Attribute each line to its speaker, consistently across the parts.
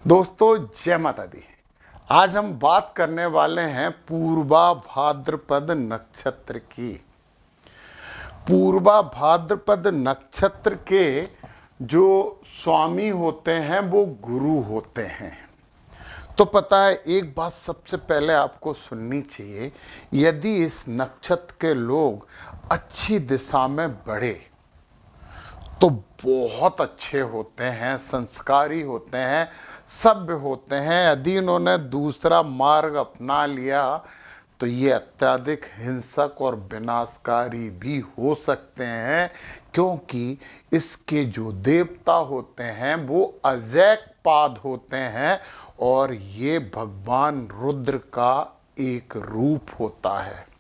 Speaker 1: दोस्तों जय माता दी। आज हम बात करने वाले हैं पूर्वा भाद्रपद नक्षत्र की। पूर्वा भाद्रपद नक्षत्र के जो स्वामी होते हैं वो गुरु होते हैं। तो पता है, एक बात सबसे पहले आपको सुननी चाहिए, यदि इस नक्षत्र के लोग अच्छी दिशा में बढ़े तो बहुत अच्छे होते हैं, संस्कारी होते हैं, सभ्य होते हैं। यदि इन्होंने दूसरा मार्ग अपना लिया तो ये अत्यधिक हिंसक और विनाशकारी भी हो सकते हैं, क्योंकि इसके जो देवता होते हैं वो अजैक पाद होते हैं और ये भगवान रुद्र का एक रूप होता है।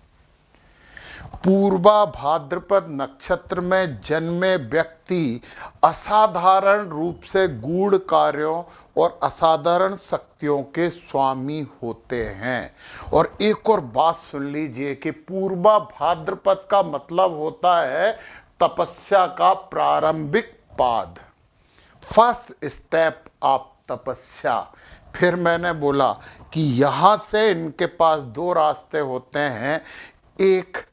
Speaker 1: पूर्वा भाद्रपद नक्षत्र में जन्मे व्यक्ति असाधारण रूप से गूढ़ कार्यों और असाधारण शक्तियों के स्वामी होते हैं। और एक और बात सुन लीजिए कि पूर्वा भाद्रपद का मतलब होता है तपस्या का प्रारंभिक पाद, फर्स्ट स्टेप ऑफ तपस्या। फिर मैंने बोला कि यहाँ से इनके पास दो रास्ते होते हैं, एक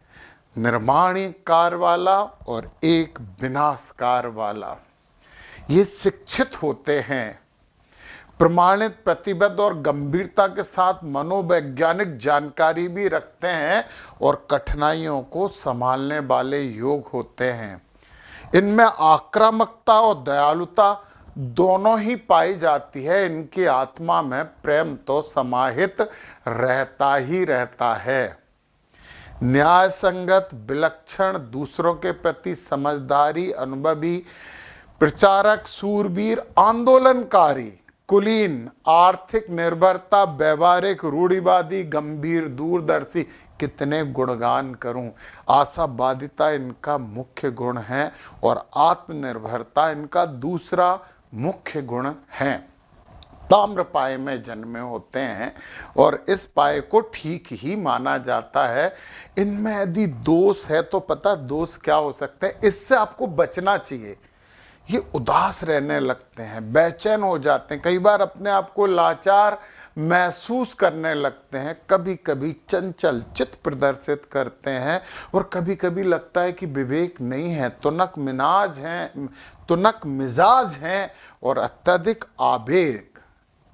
Speaker 1: निर्माणकार वाला और एक विनाशकार वाला। ये शिक्षित होते हैं, प्रमाणित, प्रतिबद्ध और गंभीरता के साथ मनोवैज्ञानिक जानकारी भी रखते हैं और कठिनाइयों को संभालने वाले योग होते हैं। इनमें आक्रामकता और दयालुता दोनों ही पाई जाती है। इनकी आत्मा में प्रेम तो समाहित रहता ही रहता है। न्याय संगत, विलक्षण, दूसरों के प्रति समझदारी, अनुभवी, प्रचारक, सूरवीर, आंदोलनकारी, कुलीन, आर्थिक निर्भरता, व्यवहारिक, रूढ़िवादी, गंभीर, दूरदर्शी, कितने गुणगान करूं। आशावादिता इनका मुख्य गुण है और आत्मनिर्भरता इनका दूसरा मुख्य गुण है। ताम्र पाए में जन्मे होते हैं और इस पाए को ठीक ही माना जाता है। इनमें यदि दोष है तो पता दोष क्या हो सकते हैं, इससे आपको बचना चाहिए। ये उदास रहने लगते हैं, बेचैन हो जाते हैं, कई बार अपने आप को लाचार महसूस करने लगते हैं, कभी कभी चंचल चित्त प्रदर्शित करते हैं और कभी कभी लगता है कि विवेक नहीं है, तुनक मिजाज हैं और अत्यधिक आवेग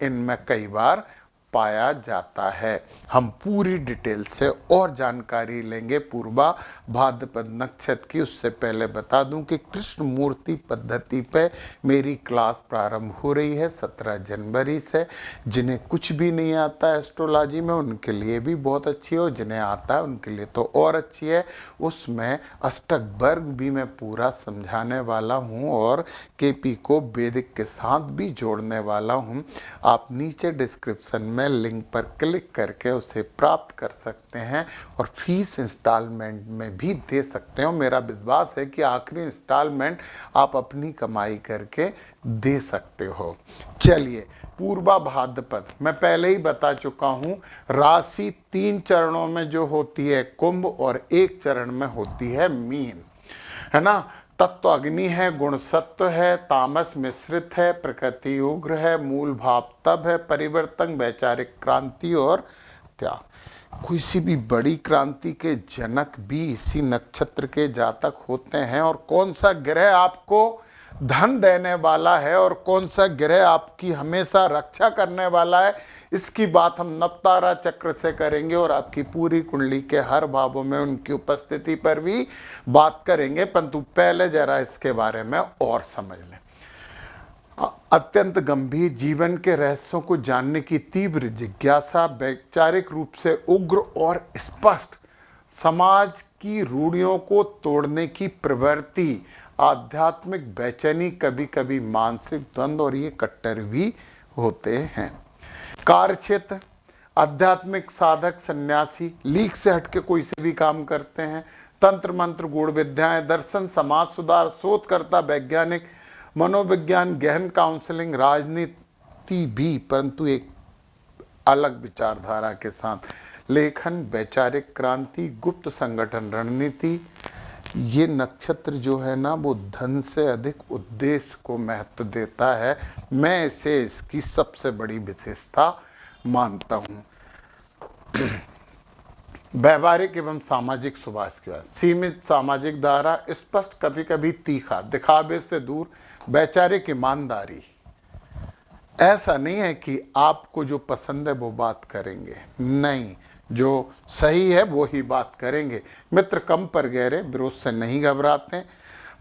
Speaker 1: इनमें कई बार पाया जाता है। हम पूरी डिटेल से और जानकारी लेंगे पूर्वा भाद्रपद नक्षत्र की। उससे पहले बता दूं कि कृष्ण मूर्ति पद्धति पे मेरी क्लास प्रारंभ हो रही है 17 जनवरी से। जिन्हें कुछ भी नहीं आता है एस्ट्रोलॉजी में उनके लिए भी बहुत अच्छी है, और जिन्हें आता है उनके लिए तो और अच्छी है। उसमें अष्टक वर्ग भी मैं पूरा समझाने वाला हूँ और केपी को वैदिक के साथ भी जोड़ने वाला हूँ। आप नीचे डिस्क्रिप्शन में लिंक पर क्लिक करके उसे प्राप्त कर सकते हैं और फीस इंस्टॉलमेंट में भी दे सकते हो। मेरा विश्वास है कि आखिरी इंस्टॉलमेंट आप अपनी कमाई करके दे सकते हो। चलिए, पूर्वा भाद्रपद मैं पहले ही बता चुका हूं, राशि 3 चरणों में जो होती है कुंभ और 1 चरण में होती है मीन, है ना। तत्व अग्नि है, गुण सत्व है, तामस मिश्रित है, प्रकृति उग्र है, मूल भाव तप है, परिवर्तन, वैचारिक क्रांति और त्याग। किसी भी बड़ी क्रांति के जनक भी इसी नक्षत्र के जातक होते हैं। और कौन सा ग्रह आपको धन देने वाला है और कौन सा ग्रह आपकी हमेशा रक्षा करने वाला है, इसकी बात हम नवतारा चक्र से करेंगे और आपकी पूरी कुंडली के हर भावों में उनकी उपस्थिति पर भी बात करेंगे। परंतु पहले जरा इसके बारे में और समझ लें। अत्यंत गंभीर, जीवन के रहस्यों को जानने की तीव्र जिज्ञासा, वैचारिक रूप से उग्र और स्पष्ट, समाज की रूढ़ियों को तोड़ने की प्रवृत्ति, आध्यात्मिक बेचैनी, कभी कभी मानसिक द्वंद्व, और ये कट्टर भी होते हैं। कार्य क्षेत्र, आध्यात्मिक साधक, सन्यासी, लीक से हटके कोई से भी काम करते हैं। तंत्र मंत्र, गूढ़ विद्याएं, दर्शन, समाज सुधार, शोधकर्ता, वैज्ञानिक, मनोविज्ञान, गहन काउंसलिंग, राजनीति भी, परंतु एक अलग विचारधारा के साथ, लेखन, वैचारिक क्रांति, गुप्त संगठन, रणनीति, ये नक्षत्र जो है ना वो धन से अधिक उद्देश्य को महत्व देता है। मैं इसे इसकी सबसे बड़ी विशेषता मानता हूँ। व्यवहारिक एवं सामाजिक सुभाष के बाद सीमित सामाजिक धारा, स्पष्ट कभी कभी तीखा, दिखावे से दूर, वैचारिक ईमानदारी। ऐसा नहीं है कि आपको जो पसंद है वो बात करेंगे, नहीं, जो सही है वो ही बात करेंगे। मित्र कम पर गहरे, विरोध से नहीं घबराते।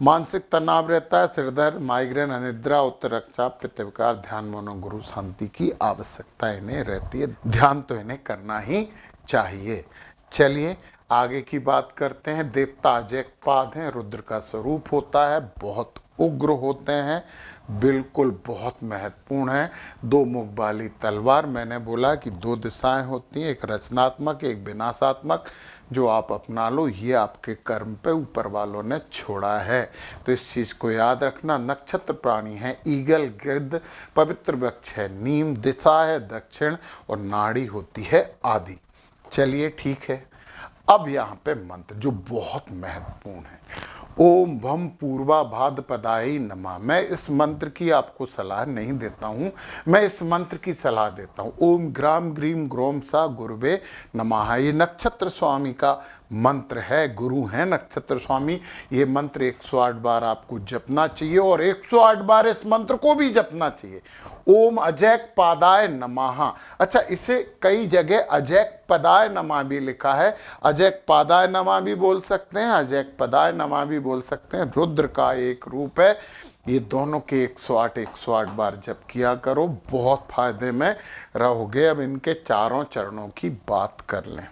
Speaker 1: मानसिक तनाव रहता है, सिरदर्द, माइग्रेन, अनिद्रा, उच्च रक्तचाप, पित्त विकार, ध्यान, मनोगुरु शांति की आवश्यकता इन्हें रहती है। ध्यान तो इन्हें करना ही चाहिए। चलिए आगे की बात करते हैं। देवता अजैकपाद हैं, रुद्र का स्वरूप होता है, बहुत उग्र होते हैं, बिल्कुल बहुत महत्वपूर्ण है। दो मुख वाली तलवार, मैंने बोला कि दो दिशाएं होती हैं, एक रचनात्मक एक विनाशात्मक। जो आप अपना लो, ये आपके कर्म पे ऊपर वालों ने छोड़ा है, तो इस चीज को याद रखना। नक्षत्र प्राणी है ईगल, गिद्ध, पवित्र वृक्ष है नीम, दिशा है दक्षिण और नाड़ी होती है आदि। चलिए ठीक है, अब यहाँ पे मंत्र जो बहुत महत्वपूर्ण है, ओम भम पूर्वा भाद्रपदाय नमः। मैं इस मंत्र की आपको सलाह नहीं देता हूँ, मैं इस मंत्र की सलाह देता हूँ। ओम ग्राम ग्रीम ग्रोम सा गुरुवे नमः। ये नक्षत्र स्वामी का मंत्र है, गुरु हैं नक्षत्र स्वामी। ये मंत्र 108 बार आपको जपना चाहिए और 108 बार इस मंत्र को भी जपना चाहिए। ओम अजैकपादाय नमः। अच्छा, इसे कई जगह अजैकपदाय नमः भी लिखा है, अजैकपादाय नमः भी बोल सकते हैं, अजैकपदाय नमः भी बोल सकते हैं। रुद्र का एक रूप है। ये दोनों के 108 बार जप किया करो, बहुत फायदे में रहोगे। अब इनके चारों चरणों की बात कर लें।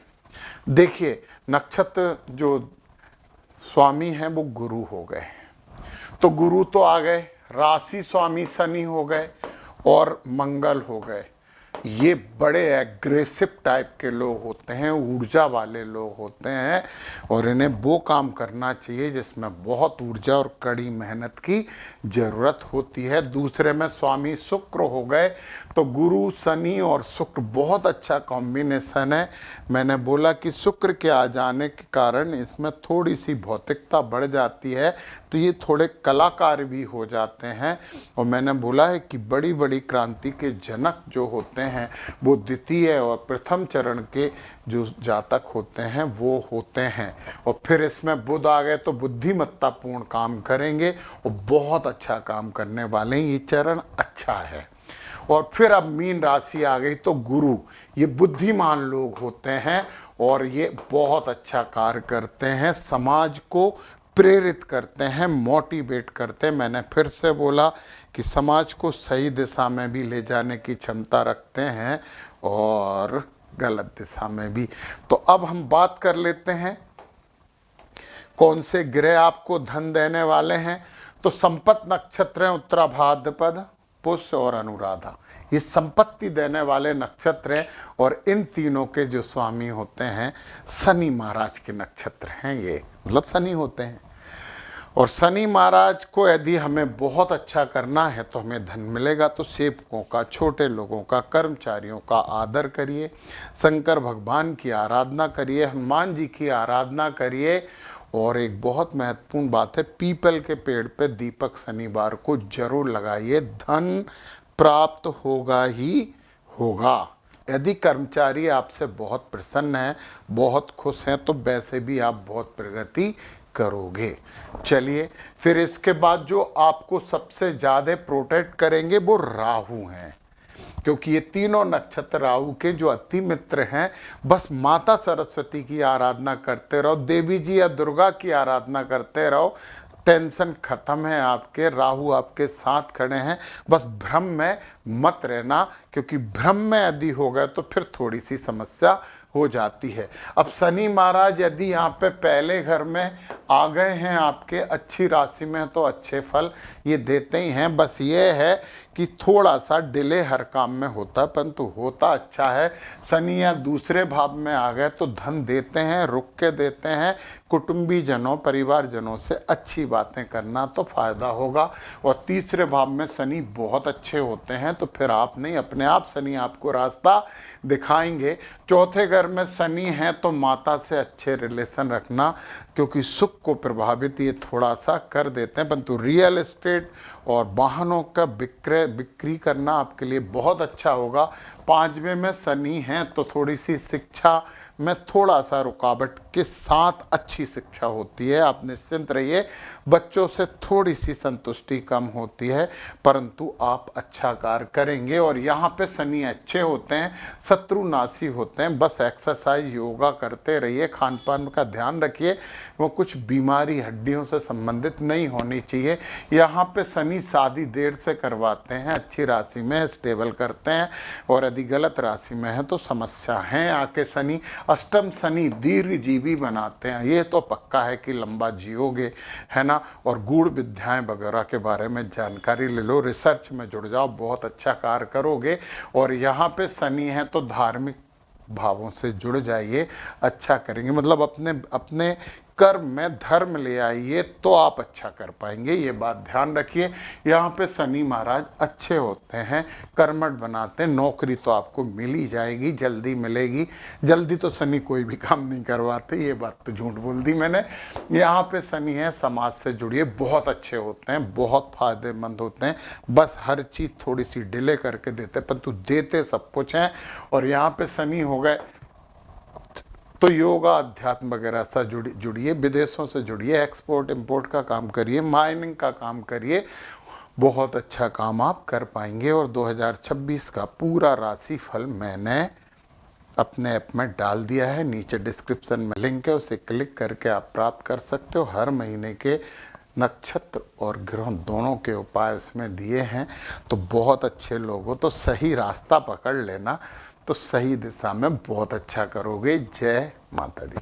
Speaker 1: देखिए, नक्षत्र जो स्वामी हैं वो गुरु हो गए, तो गुरु तो आ गए, राशि स्वामी शनि हो गए और मंगल हो गए। ये बड़े एग्रेसिव टाइप के लोग होते हैं, ऊर्जा वाले लोग होते हैं, और इन्हें वो काम करना चाहिए जिसमें बहुत ऊर्जा और कड़ी मेहनत की ज़रूरत होती है। दूसरे में स्वामी शुक्र हो गए, तो गुरु शनि और शुक्र बहुत अच्छा कॉम्बिनेशन है। मैंने बोला कि शुक्र के आ जाने के कारण इसमें थोड़ी सी भौतिकता बढ़ जाती है, तो ये थोड़े कलाकार भी हो जाते हैं। और मैंने बोला है कि बड़ी बड़ी क्रांति के जनक जो होते हैं वो द्वितीय और प्रथम चरण के जो जातक होते हैं वो होते हैं। और फिर इसमें बुध आ गए तो बुद्धिमत्तापूर्ण काम करेंगे और बहुत अच्छा काम करने वाले हैं। ये चरण अच्छा है। और फिर अब मीन राशि आ गई तो गुरु, ये बुद्धिमान लोग होते हैं और ये बहुत अच्छा कार्य करते हैं, समाज को प्रेरित करते हैं, मोटिवेट करते हैं। मैंने फिर से बोला कि समाज को सही दिशा में भी ले जाने की क्षमता रखते हैं और गलत दिशा में भी। तो अब हम बात कर लेते हैं कौन से ग्रह आपको धन देने वाले हैं। तो संपत नक्षत्र हैं, उत्तरा भाद्रपद, पुष्य और अनुराधा, ये संपत्ति देने वाले नक्षत्र हैं। और इन तीनों के जो स्वामी होते हैं शनि महाराज के नक्षत्र हैं, ये मतलब शनि होते हैं। और शनि महाराज को यदि हमें बहुत अच्छा करना है तो हमें धन मिलेगा, तो सेवकों का, छोटे लोगों का, कर्मचारियों का आदर करिए, शंकर भगवान की आराधना करिए, हनुमान जी की आराधना करिए। और एक बहुत महत्वपूर्ण बात है, पीपल के पेड़ पे दीपक शनिवार को जरूर लगाइए, धन प्राप्त होगा ही होगा। यदि कर्मचारी आपसे बहुत प्रसन्न हैं, बहुत खुश हैं, तो वैसे भी आप बहुत प्रगति करोगे। चलिए, फिर इसके बाद जो आपको सबसे ज़्यादा प्रोटेक्ट करेंगे वो राहु हैं, क्योंकि ये तीनों नक्षत्र राहु के जो अति मित्र हैं। बस माता सरस्वती की आराधना करते रहो, देवी जी या दुर्गा की आराधना करते रहो, टेंशन खत्म है आपके, राहु आपके साथ खड़े हैं। बस भ्रम में मत रहना, क्योंकि भ्रम में यदि हो गए तो फिर थोड़ी सी समस्या हो जाती है। अब शनि महाराज यदि यहाँ पे पहले घर में आ गए हैं आपके अच्छी राशि में, तो अच्छे फल ये देते ही हैं। बस ये है कि थोड़ा सा डिले हर काम में होता है, परंतु होता अच्छा है। शनि या दूसरे भाव में आ गए तो धन देते हैं, रुक के देते हैं। कुटुंबी जनों, परिवारजनों से अच्छी बातें करना तो फायदा होगा। और तीसरे भाव में शनि बहुत अच्छे होते हैं, तो फिर आप नहीं, अपने आप शनि आपको रास्ता दिखाएंगे। चौथे घर में शनि है तो माता से अच्छे रिलेशन रखना, क्योंकि सुख को प्रभावित ये थोड़ा सा कर देते हैं। परंतु रियल एस्टेट और वाहनों का बिक्री करना आपके लिए बहुत अच्छा होगा। पांचवें में शनि है तो थोड़ी सी शिक्षा में थोड़ा सा रुकावट के साथ अच्छी शिक्षा होती है, आप निश्चिंत रहिए। बच्चों से थोड़ी सी संतुष्टि कम होती है, परंतु आप अच्छा कार्य करेंगे। और यहाँ पे शनि अच्छे होते हैं, शत्रुनाशी होते हैं। बस एक्सरसाइज, योगा करते रहिए, खान पान का ध्यान रखिए, वो कुछ बीमारी हड्डियों से संबंधित नहीं होनी चाहिए। यहाँ पे शनि शादी देर से करवाते हैं, अच्छी राशि में स्टेबल करते हैं, और यदि गलत राशि में है तो समस्या है। आके शनि, अष्टम शनि दीर्घजीवी बनाते हैं, ये तो पक्का है कि लंबा जियोगे, है ना। और गूढ़ विद्याएं वगैरह के बारे में जानकारी ले लो, रिसर्च में जुड़ जाओ, बहुत अच्छा कार्य करोगे। और यहाँ पे शनि है तो धार्मिक भावों से जुड़ जाइए, अच्छा करेंगे। मतलब अपने अपने कर्म में धर्म ले आइए तो आप अच्छा कर पाएंगे, ये बात ध्यान रखिए। यहाँ पे शनि महाराज अच्छे होते हैं, कर्मठ बनाते हैं। नौकरी तो आपको मिल ही जाएगी, जल्दी मिलेगी। जल्दी तो शनि कोई भी काम नहीं करवाते, ये बात तो झूठ बोल दी मैंने। यहाँ पे शनि है, समाज से जुड़िए, बहुत अच्छे होते हैं, बहुत फायदेमंद होते हैं। बस हर चीज़ थोड़ी सी डिले करके देते, परंतु देते सब कुछ हैं। और यहाँ पे शनि हो गए तो योगा, अध्यात्म वगैरह से जुड़िए, विदेशों से जुड़िए, एक्सपोर्ट इंपोर्ट का काम करिए, माइनिंग का काम करिए, बहुत अच्छा काम आप कर पाएंगे। और 2026 का पूरा राशिफल मैंने अपने ऐप में डाल दिया है, नीचे डिस्क्रिप्शन में लिंक है, उसे क्लिक करके आप प्राप्त कर सकते हो। हर महीने के नक्षत्र और ग्रह दोनों के उपाय उसमें दिए हैं, तो बहुत अच्छे लोग हो तो सही रास्ता पकड़ लेना, तो सही दिशा में बहुत अच्छा करोगे। जय माता दी।